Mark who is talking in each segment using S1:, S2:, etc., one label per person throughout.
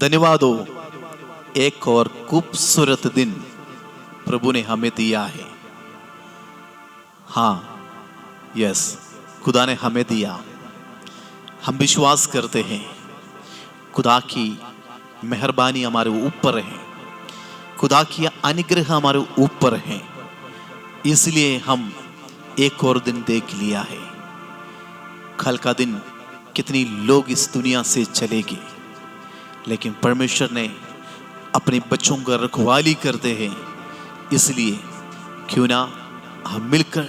S1: धन्यवाद हो, एक और खूबसूरत दिन प्रभु ने हमें दिया है। हाँ, यस, खुदा ने हमें दिया। हम विश्वास करते हैं खुदा की मेहरबानी हमारे ऊपर है, खुदा की अनुग्रह हमारे ऊपर है, इसलिए हम एक और दिन देख लिया है। कल का दिन कितनी लोग इस दुनिया से चले गए, लेकिन परमेश्वर ने अपने बच्चों का रखवाली करते हैं। इसलिए क्यों ना हम मिलकर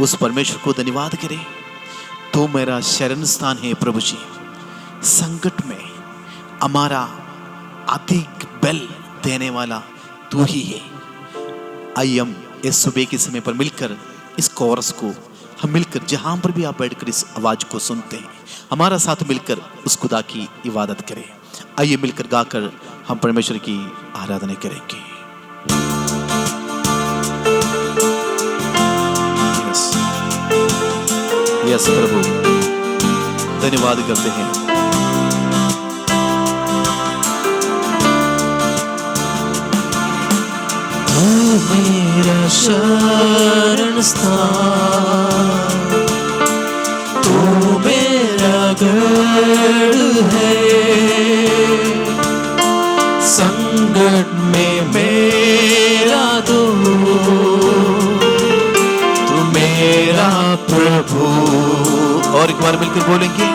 S1: उस परमेश्वर को धन्यवाद करें। तो मेरा शरण स्थान है प्रभु जी, संकट में हमारा अधिक बल देने वाला तू ही है। आइए हम इस सुबह के समय पर मिलकर इस कोरस को हम मिलकर, जहां पर भी आप बैठकर इस आवाज को सुनते हैं, हमारा साथ मिलकर उस खुदा की इबादत करें। आइए मिलकर गाकर हम परमेश्वर की आराधना करेंगे। यस प्रभु, धन्यवाद करते हैं।
S2: तू मेरा शरण स्थान, तू मेरा गढ़ है, संकट में मेरा दोस्त, तू मेरा प्रभु।
S1: और एक बार मिलकर बोलेंगे,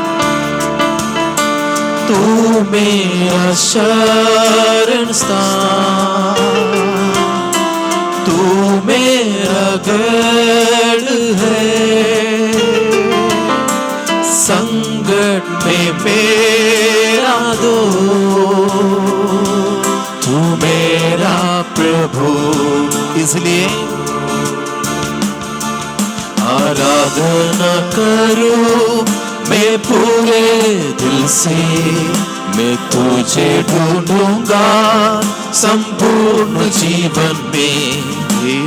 S2: तू मेरा शरण स्थान, तू मेरा गढ़ है, संकट में मेरा दोस्त, तू मेरा प्रभु।
S1: इसलिए
S2: आराधना करूं मैं पूरे दिल से, मैं तुझे ढूंढूंगा संपूर्ण जीवन में,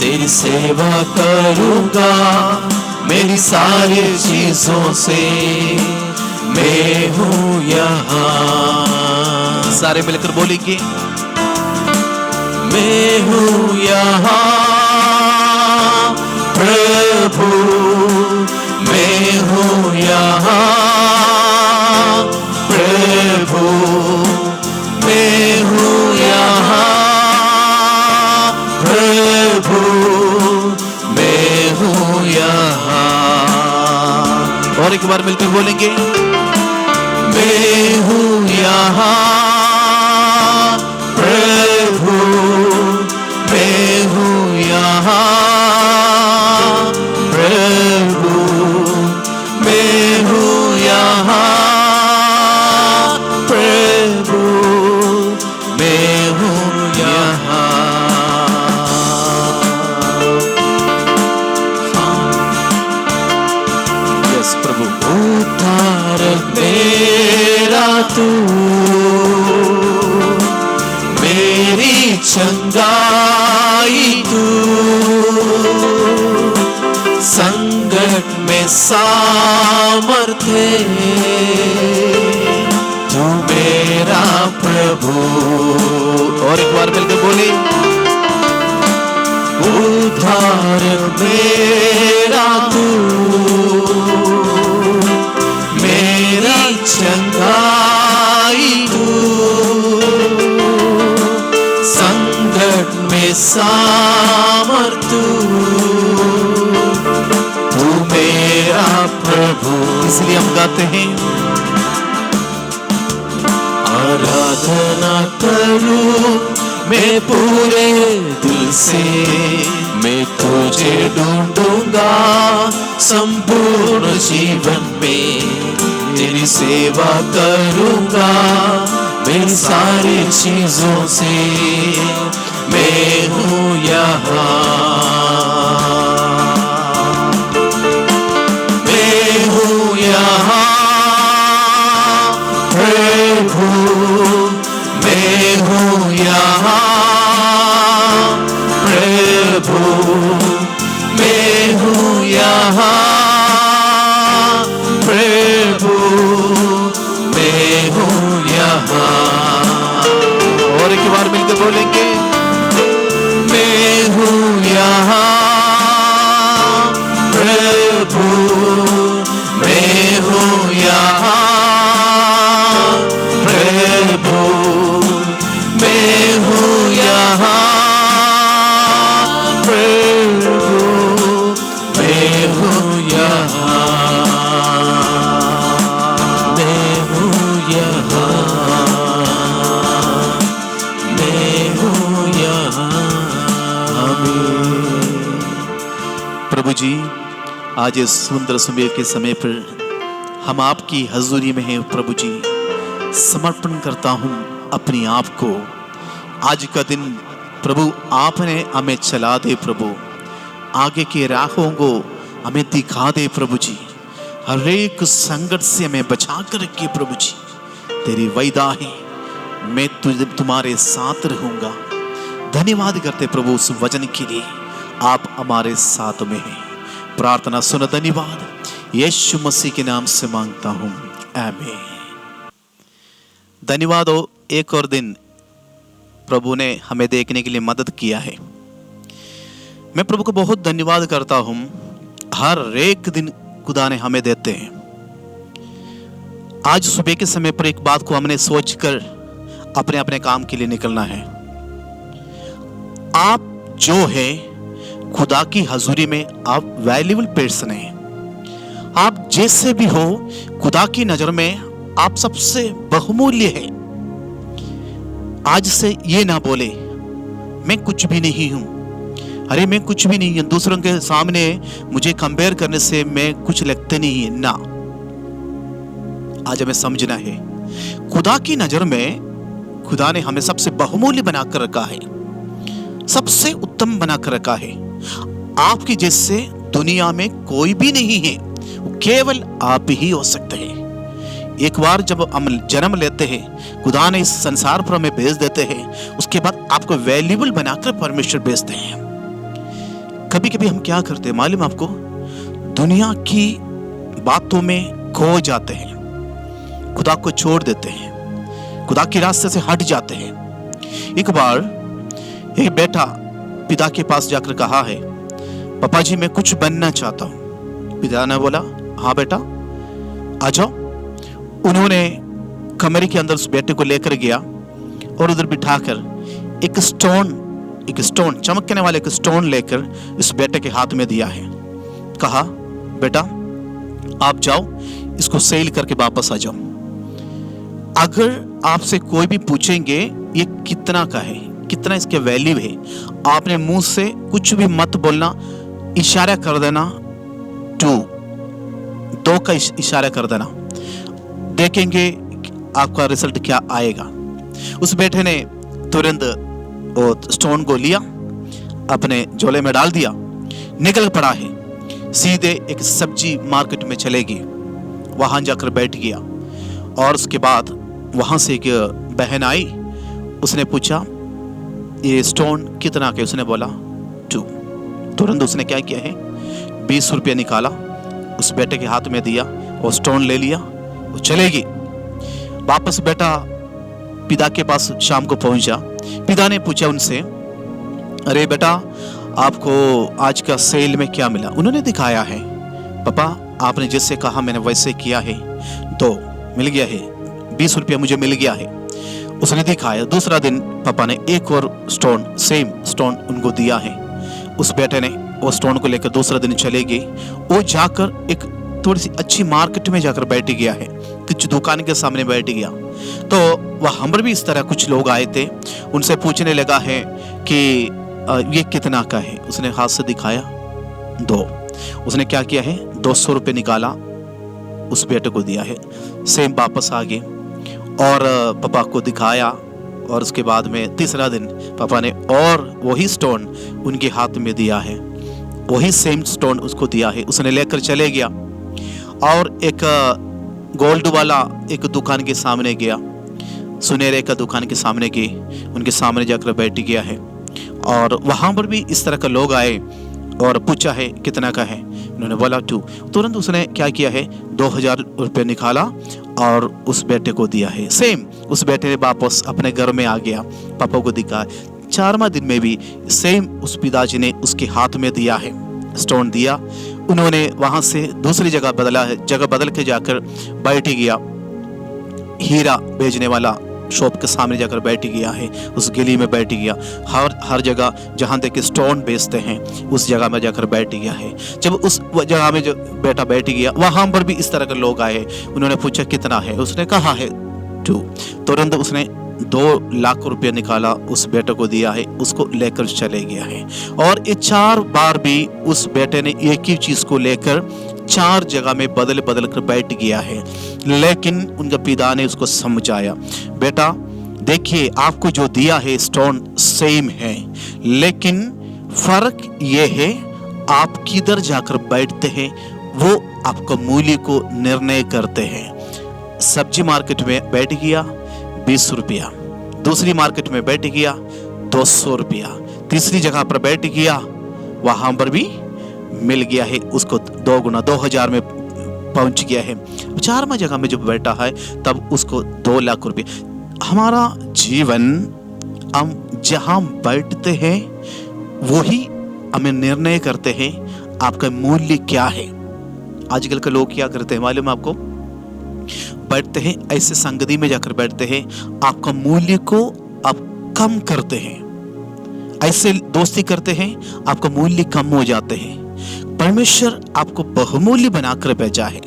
S2: तेरी सेवा करूंगा मेरी सारी चीजों से, मैं हूँ यहाँ।
S1: सारे मिलकर बोलेंगे,
S2: मैं हूँ यहाँ प्रभु, मैं हूँ यहाँ प्रभु, मैं हूँ यहाँ प्रभु, मैं हूँ यहाँ।
S1: और एक बार मिलकर बोलेंगे,
S2: मैं हूँ यहाँ प्रभु, मैं हूँ यहाँ प्रभु, मैं हूँ यहाँ प्रभु, मैं हूँ यहाँ।
S1: यस प्रभु,
S2: उद्धारक मेरा तू, मेरी चंगाई तू, संकट में सामर्थ्य तू मेरा प्रभु।
S1: और एक बार मिलकर बोले,
S2: उद्धारक मेरा तू, मेरी चंगाई तू, संकट में सामर्थ्य तू मेरा प्रभु।
S1: इसलिए हम गाते हैं,
S2: आराधना करूं मैं पूरे दिल से, मैं तुझे ढूंढूंगा संपूर्ण जीवन में, तेरी सेवा करूंगा मेरी सारी चीजों से, मैं हूँ यहाँ, मैं हूँ यहाँ प्रभु, मैं हूँ यहाँ प्रभु, मैं हूँ यहाँ प्रभु, मैं हूँ यहाँ।
S1: आज इस सुंदर सुबह के समय पर हम आपकी हजूरी में हैं प्रभु जी। समर्पण करता हूँ अपने आप को। आज का दिन प्रभु आपने हमें चला दे प्रभु, आगे के राहों को हमें दिखा दे प्रभु जी। हर एक संकट से हमें बचा कर रखे प्रभु जी। तेरी वायदा है मैं तुम्हारे साथ रहूंगा। धन्यवाद करते प्रभु उस वचन के लिए, आप हमारे साथ में हैं। प्रार्थना सुन, धन्यवाद यीशु मसीह के नाम से मांगता हूं, आमीन। धन्यवाद हो, एक और दिन प्रभु ने हमें देखने के लिए मदद किया है। मैं प्रभु को बहुत धन्यवाद करता हूं। हर एक दिन खुदा ने हमें देते हैं। आज सुबह के समय पर एक बात को हमने सोचकर अपने अपने काम के लिए निकलना है। आप जो है खुदा की हजूरी में आप वैल्यूबल पर्सन हैं। आप जैसे भी हो खुदा की नजर में आप सबसे बहुमूल्य है। आज से ये ना बोले मैं कुछ भी नहीं हूं, अरे मैं कुछ भी नहीं हूं, दूसरों के सामने मुझे कंपेयर करने से मैं कुछ लगते नहीं है ना। आज हमें समझना है खुदा की नजर में खुदा ने हमें सबसे बहुमूल्य बनाकर रखा है, सबसे उत्तम बनाकर रखा है। आपकी जैसे दुनिया में कोई भी नहीं है, केवल आप ही हो सकते हैं। एक बार जब हम जन्म लेते हैं, खुदा ने इस संसार पर हमें भेज देते हैं, उसके बाद आपको वैल्यूबल बनाकर परमेश्वर भेजते हैं। कभी कभी हम क्या करते हैं मालूम आपको, दुनिया की बातों में खो जाते हैं, खुदा को छोड़ देते हैं, खुदा के रास्ते से हट जाते हैं। एक बार एक बेटा पिता के पास जाकर कहा है, पापा जी मैं कुछ बनना चाहता हूं। पिता ने बोला हाँ बेटा आ जाओ। उन्होंने कमरे के अंदर उस बेटे को लेकर गया और उधर बिठाकर एक स्टोन चमकने वाले एक स्टोन लेकर इस बेटे के हाथ में दिया है। कहा बेटा आप जाओ, इसको सेल करके वापस आ जाओ। अगर आपसे कोई भी पूछेंगे ये कितना का है, कितना इसके वैल्यू है, आपने मुंह से कुछ भी मत बोलना, इशारा कर देना 2 का इशारा कर देना, देखेंगे आपका रिजल्ट क्या आएगा। उस बेटे ने तुरंत वो स्टोन को लिया, अपने झोले में डाल दिया, निकल पड़ा है। सीधे एक सब्जी मार्केट में चले गए, वहां जाकर बैठ गया। और उसके बाद वहां से एक बहन आई, उसने पूछा ये स्टोन कितना का? उसने बोला 2। तुरंत उसने क्या किया है 20 रुपये निकाला, उस बेटे के हाथ में दिया, वो स्टोन ले लिया, वो चलेगी। वापस बेटा पिता के पास शाम को पहुंचा। पिता ने पूछा उनसे, अरे बेटा आपको आज का सेल में क्या मिला? उन्होंने दिखाया है, पापा आपने जैसे कहा मैंने वैसे किया है, तो मिल गया है, 20 रुपया मुझे मिल गया है। उसने दिखाया। दूसरा दिन पापा ने एक और स्टोन, सेम स्टोन उनको दिया है। उस बेटे ने वो स्टोन को लेकर दूसरा दिन चले गए। वो जाकर एक थोड़ी सी अच्छी मार्केट में जाकर बैठ गया है, कुछ दुकान के सामने बैठ गया। तो वहां पर भी इस तरह कुछ लोग आए थे, उनसे पूछने लगा है कि ये कितना का है? उसने हाथ से दिखाया 2। उसने क्या किया है 200 रुपये निकाला, उस बेटे को दिया है। सेम वापस आ गए और पापा को दिखाया। और उसके बाद में तीसरा दिन पापा ने और वही स्टोन उनके हाथ में दिया है, वही सेम स्टोन उसको दिया है। उसने लेकर चले गया और एक गोल्ड वाला एक दुकान के सामने गया, सुनहरे का दुकान के सामने गए, उनके सामने जाकर बैठ गया है। और वहां पर भी इस तरह का लोग आए और पूछा है कितना का है? उन्होंने बोला 2। तुरंत उसने क्या किया है 2000 रुपये निकाला और उस बेटे को दिया है। सेम उस बेटे ने वापस अपने घर में आ गया, पापा को दिखा। 4वां दिन में भी सेम उस पिताजी ने उसके हाथ में दिया है, स्टोन दिया। उन्होंने वहां से दूसरी जगह बदला है, जगह बदल के जाकर बैठ गया, हीरा बेचने वाला शॉप के सामने जाकर बैठ गया है, उस गली में बैठ गया। हर जगह जहां तक स्टोन बेचते हैं उस जगह में जाकर बैठ गया है। जब उस जगह में जो बेटा बैठ गया, वहां पर भी इस तरह के लोग आए। उन्होंने पूछा कितना है? उसने कहा है 2। तुरंत उसने 2 लाख रुपया निकाला, उस बेटे को दिया है, उसको लेकर चले गया है। और ये 4 बार भी उस बेटे ने एक ही चीज को लेकर 4 जगह में बदल बदल कर बैठ गया है। लेकिन उनका पिता ने उसको समझाया, बेटा देखिए आपको जो दिया है स्टोन सेम है, लेकिन फर्क ये है आप किधर जाकर बैठते हैं वो आपका मूल्य को निर्णय करते हैं। सब्जी मार्केट में बैठ गया 20 रुपया, दूसरी मार्केट में बैठ गया 200 रुपया, तीसरी जगह पर बैठ गया वहां पर भी मिल गया है उसको 2 गुना 2000 में पहुंच गया है। 4वां जगह में जब बैठा है तब उसको 2 लाख रुपये। हमारा जीवन हम जहां बैठते हैं वही हमें निर्णय करते हैं आपका मूल्य क्या है। आजकल के लोग क्या करते हैं मालूम आपको, बैठते हैं ऐसे संगति में जाकर बैठते हैं, आपका मूल्य को आप कम करते हैं, ऐसे दोस्ती करते हैं आपका मूल्य कम हो जाते हैं। परमेश्वर आपको बहुमूल्य बनाकर भेजा है,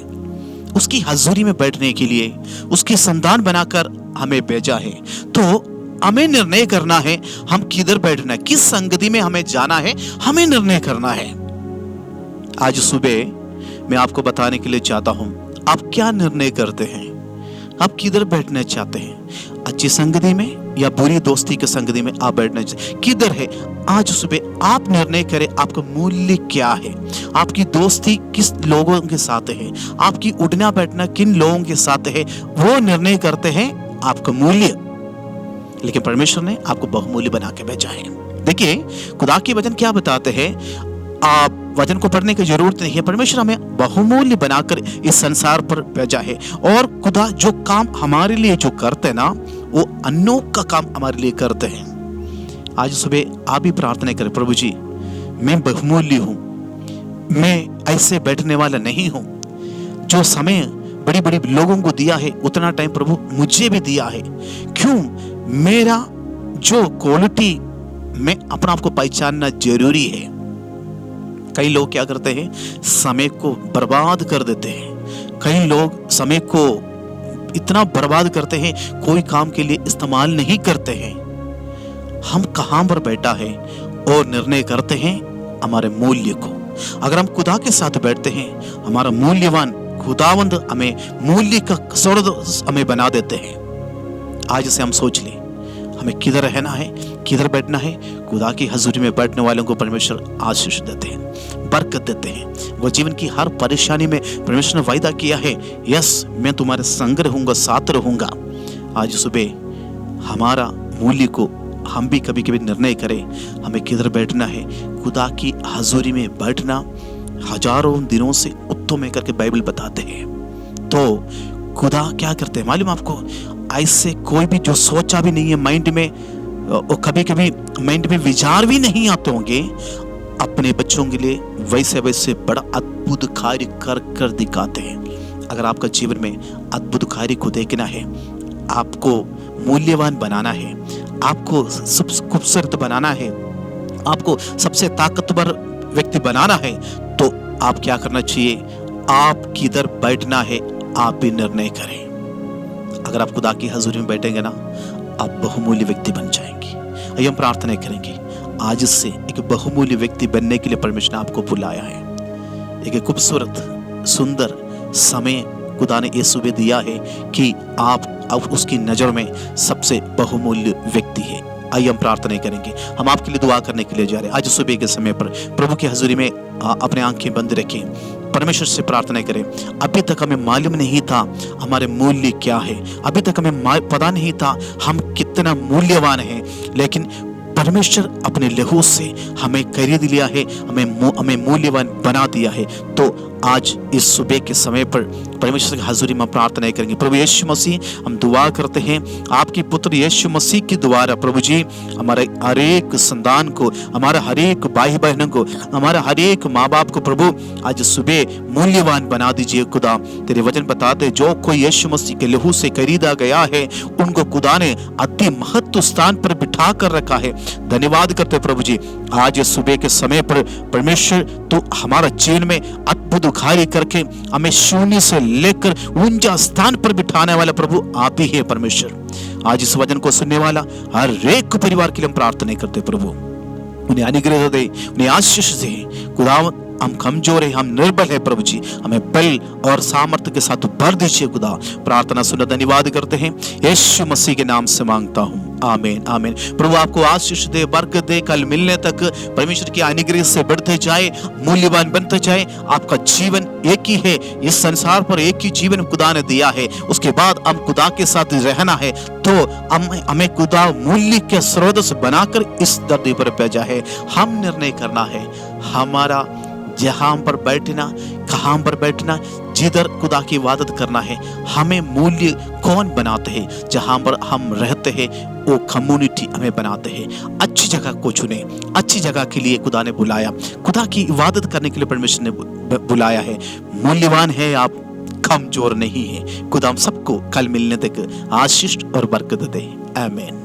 S1: उसकी हजूरी में बैठने के लिए उसकी संतान बनाकर हमें भेजा है। तो हमें निर्णय करना है हम किधर बैठना है, किस संगति में हमें जाना है, हमें निर्णय करना है। आज सुबह मैं आपको बताने के लिए चाहता हूं, आप क्या निर्णय करते हैं, आप किधर बैठना चाहते हैं, अच्छी संगति में या बुरी दोस्ती की संगति में आप बैठना चाहते किधर है। आज सुबह आप निर्णय करें आपका मूल्य क्या है, आपकी दोस्ती किस लोगों के साथ है, आपकी उठना बैठना किन लोगों के साथ है, वो निर्णय करते हैं आपका मूल्य। लेकिन परमेश्वर ने आपको बहुमूल्य बना के भेजा है। देखिए खुदा के वचन क्या बताते हैं, आप वचन को पढ़ने की जरूरत नहीं है, परमेश्वर हमें बहुमूल्य बनाकर इस संसार पर भेजा है। और खुदा जो काम हमारे लिए जो करते हैं ना, वो अन्यों का काम हमारे लिए करते हैं। आज सुबह आप भी प्रार्थना करें, प्रभु जी मैं बहुमूल्य हूं, मैं ऐसे बैठने वाला नहीं हूं। जो समय बड़ी बड़ी लोगों को दिया है उतना टाइम प्रभु मुझे भी दिया है। क्यों, मेरा जो क्वालिटी में अपना आपको पहचानना जरूरी है। कई लोग क्या करते हैं, समय को बर्बाद कर देते हैं। कई लोग समय को इतना बर्बाद करते हैं, कोई काम के लिए इस्तेमाल नहीं करते हैं। हम कहां पर बैठा है और निर्णय करते हैं हमारे मूल्य को। अगर हम खुदा के साथ बैठते हैं, हमारा मूल्यवान खुदावंद हमें मूल्य का स्वर्ग हमें बना देते हैं। आज से हम सोच लें हमें किधर रहना है, किधर बैठना है। खुदा की हजूरी में बैठने वालों को परमेश्वर आशीष देते हैं, बरकत देते हैं। वो जीवन की हर परेशानी में परमेश्वर ने वायदा किया है, यस मैं तुम्हारे संग रहूंगा, साथ रहूंगा। आज सुबह हमारा मूल्य को हम भी कभी कभी निर्णय करें हमें किधर बैठना है। खुदा की हजूरी में बैठना हजारों दिनों से उत्तम है करके बाइबल बताते हैं। तो खुदा क्या करते हैं मालूम आपको, ऐसे कोई भी जो सोचा भी नहीं है माइंड में, और कभी कभी माइंड में विचार भी नहीं आते होंगे, अपने बच्चों के लिए वैसे वैसे बड़ा अद्भुत कार्य कर कर दिखाते हैं। अगर आपका जीवन में अद्भुत कार्य को देखना है, आपको मूल्यवान बनाना है, आपको खूबसूरत बनाना है, आपको सबसे ताकतवर व्यक्ति बनाना है, तो आप क्या करना चाहिए, आप किधर बैठना है आप भी निर्णय करें। अगर आप खुदा की हजूरी में बैठेंगे ना, आप बहुमूल्य व्यक्ति बन जाएंगे। आइए हम प्रार्थना करेंगे, आज से एक बहुमूल्य व्यक्ति बनने के लिए परमेश्वर ने आपको बुलाया है। एक खूबसूरत सुंदर समय खुदा ने ये सुबह दिया है कि आप अब उसकी नजर में सबसे बहुमूल्य व्यक्ति है। आइए हम प्रार्थना करेंगे, हम आपके लिए दुआ करने के लिए जा रहे हैं। आज सुबह के समय पर प्रभु की हजूरी में अपने आंखें बंद रखें, परमेश्वर से प्रार्थना करें। अभी तक हमें मालूम नहीं था हमारे मूल्य क्या है, अभी तक हमें पता नहीं था हम कितना मूल्यवान हैं, लेकिन परमेश्वर अपने लहू से हमें खरीद लिया है, हमें मूल्यवान बना दिया है। तो आज इस सुबह के समय पर परमेश्वर की हजूरी में प्रार्थना करेंगे। प्रभु यीशु मसीह, हम दुआ करते हैं आपके पुत्र यीशु मसीह के द्वारा प्रभु जी हमारे हर एक संतान को, हमारा हर एक भाई बहनों को, हमारा हर एक माँ बाप को प्रभु आज सुबह मूल्यवान बना दीजिए। खुदा तेरे वचन बताते जो कोई यीशु मसीह के लहू से खरीदा गया है उनको खुदा ने अति महत्व स्थान पर बिठा कर रखा है। धन्यवाद करते प्रभु जी, आज सुबह के समय पर परमेश्वर तो हमारा जीवन में अद्भुत कार्य करके हमें शून्य से लेकर ऊंचा स्थान पर बिठाने वाला प्रभु आप ही है। परमेश्वर आज इस वचन को सुनने वाला हर एक परिवार के लिए हम प्रार्थना करते प्रभु, उन्हें अनुग्रह दे, उन्हें आशीष दे। खुदावन हम कमजोर है, हम निर्बल है प्रभु जी, हमें बल और सामर्थ्य के साथ भर दीजिए खुदा। प्रार्थना सुन धन्यवाद करते हैं, यीशु मसीह के नाम से मांगता हूँ, आमीन आमीन। प्रभु आपको आशीष दे, बरकत दे। कल मिलने तक परमेश्वर के अनुग्रह से बढ़ते जाए, मूल्यवान बनते जाए। आपका जीवन एक ही है, इस संसार पर एक ही जीवन खुदा ने दिया है, उसके बाद हम खुदा के साथ रहना है। तो हमें खुदा मूल्य के स्रोत से बनाकर इस धरती पर भेजा है। हम निर्णय करना है हमारा जहां पर बैठना, कहां पर बैठना, जिधर खुदा की इबादत करना है। हमें मूल्य कौन बनाते हैं? जहां पर हम रहते हैं वो कम्युनिटी हमें बनाते हैं। अच्छी जगह को चुने, अच्छी जगह के लिए खुदा ने बुलाया, खुदा की इबादत करने के लिए परमेश्वर ने बुलाया है। मूल्यवान है आप, कमजोर नहीं है। खुदा हम सबको कल मिलने तक आशीष और बरकत दे, आमीन।